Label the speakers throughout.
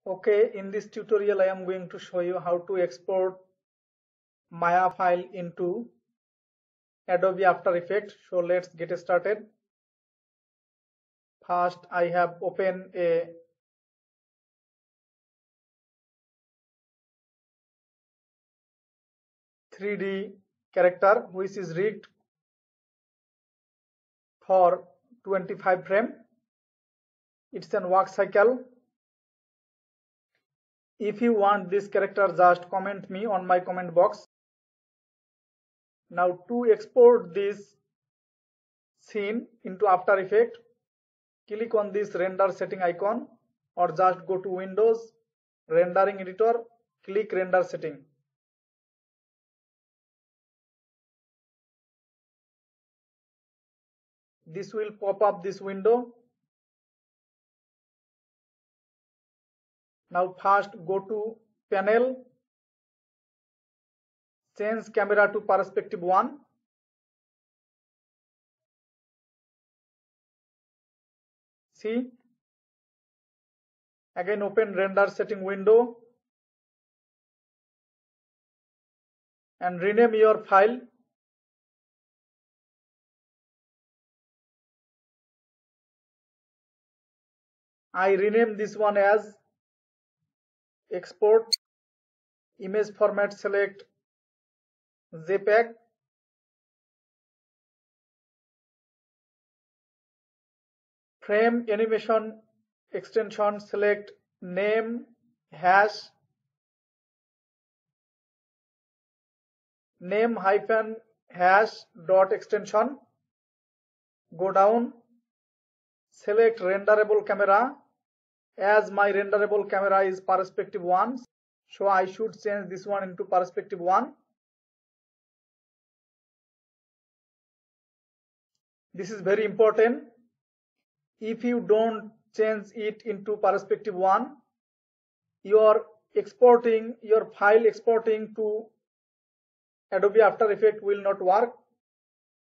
Speaker 1: Okay, in this tutorial I am going to show you how to export Maya file into Adobe After Effects. So let's get started. First I have opened a .3D character which is rigged for 25 frame. It's an work cycle. If you want this character, just comment me on my comment box. Now to export this scene into After Effects, click on this render setting icon or just go to Windows, rendering editor, click render setting. This will pop up this window. Now first go to panel, change camera to perspective 1. See, again open render setting window and rename your file. I rename this one as export. Image format, select JPEG. Frame animation extension, select name hash name hyphen hash dot extension. Go down, select renderable camera. As my renderable camera is perspective 1, so I should change this one into perspective 1. This is very important. If you don't change it into perspective 1, your file exporting to Adobe After Effects will not work.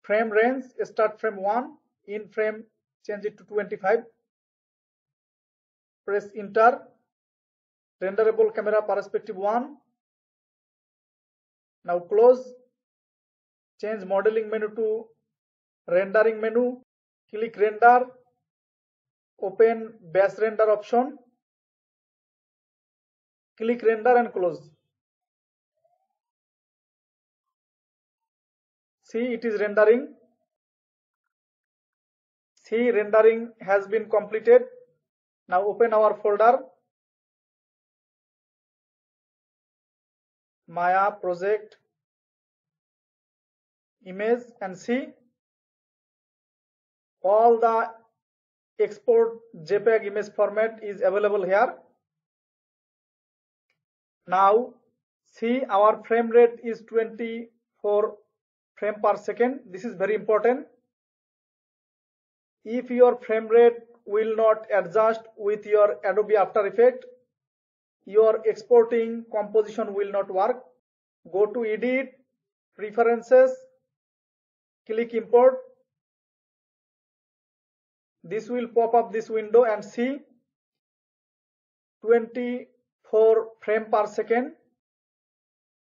Speaker 1: Frame range, start frame 1, in frame change it to 25. Press enter. Renderable camera perspective 1. Now close. Change modeling menu to rendering menu. Click render. Open base render option. Click render and close. See, it is rendering. See, rendering has been completed. Now open our folder, Maya project image, and see all the export JPEG image format is available here. Now see, our frame rate is 24 frame per second. This is very important. If your frame rate will not adjust with your Adobe After Effects, your exporting composition will not work. Go to edit, preferences, click import. This will pop up this window and see 24 frame per second.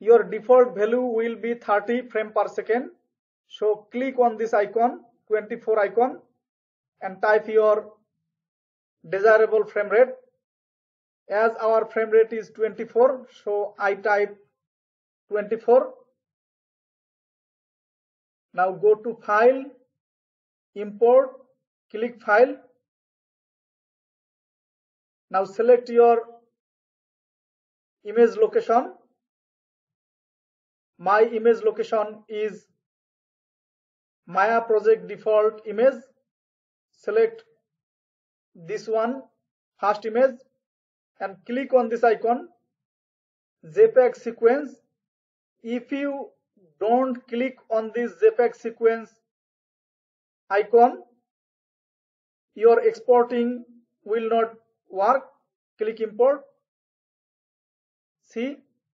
Speaker 1: Your default value will be 30 frame per second. So click on this icon, 24 icon, and type your desirable frame rate. As our frame rate is 24, so I type 24. Now go to file, import, click file. Now select your image location. My image location is Maya project default image. Select this one, first image, and click on this icon, JPEG sequence. If you don't click on this JPEG sequence icon, your exporting will not work. Click import. See,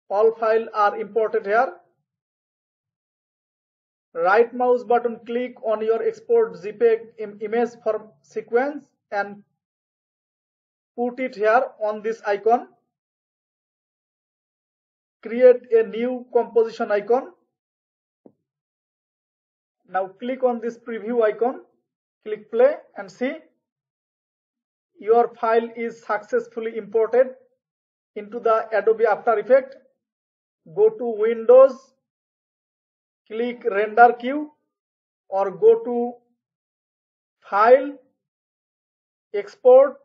Speaker 1: all files are imported here. Right mouse button, click on your export JPEG image for sequence and put it here on this icon. Create a new composition icon. Now click on this preview icon, click play and see your file is successfully imported into the Adobe After Effects. Go to Windows, click Render Queue, or go to File, Export,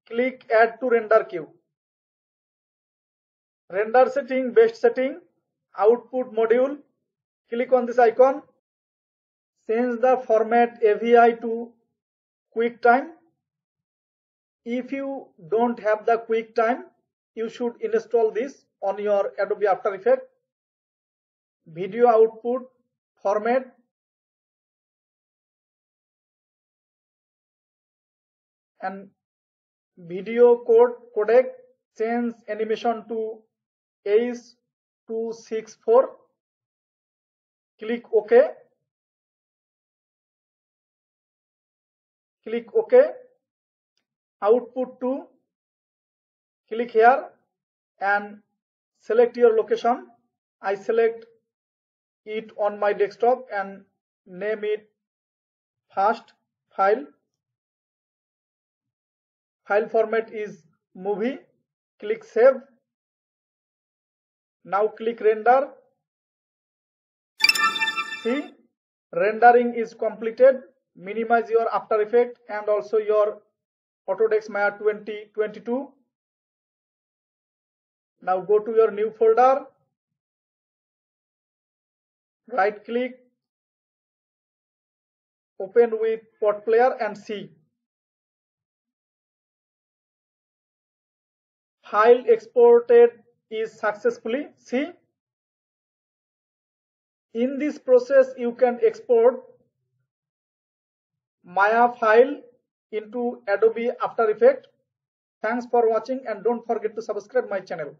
Speaker 1: click Add to Render Queue. Render setting, best setting, output module, click on this icon. Change the format AVI to QuickTime. If you don't have the QuickTime, you should install this on your Adobe After Effects. Video output format, and video codec, change animation to H.264. Click OK. Click OK. Output to, click here and select your location. I select it on my desktop and name it first file. File format is movie. Click save. Now click render. See, rendering is completed. Minimize your After Effects and also your Autodesk Maya 2022. Now go to your new folder. Right click, open with Pot Player and see. File exported is successfully. See, in this process you can export Maya file into Adobe After Effects. Thanks for watching and don't forget to subscribe my channel.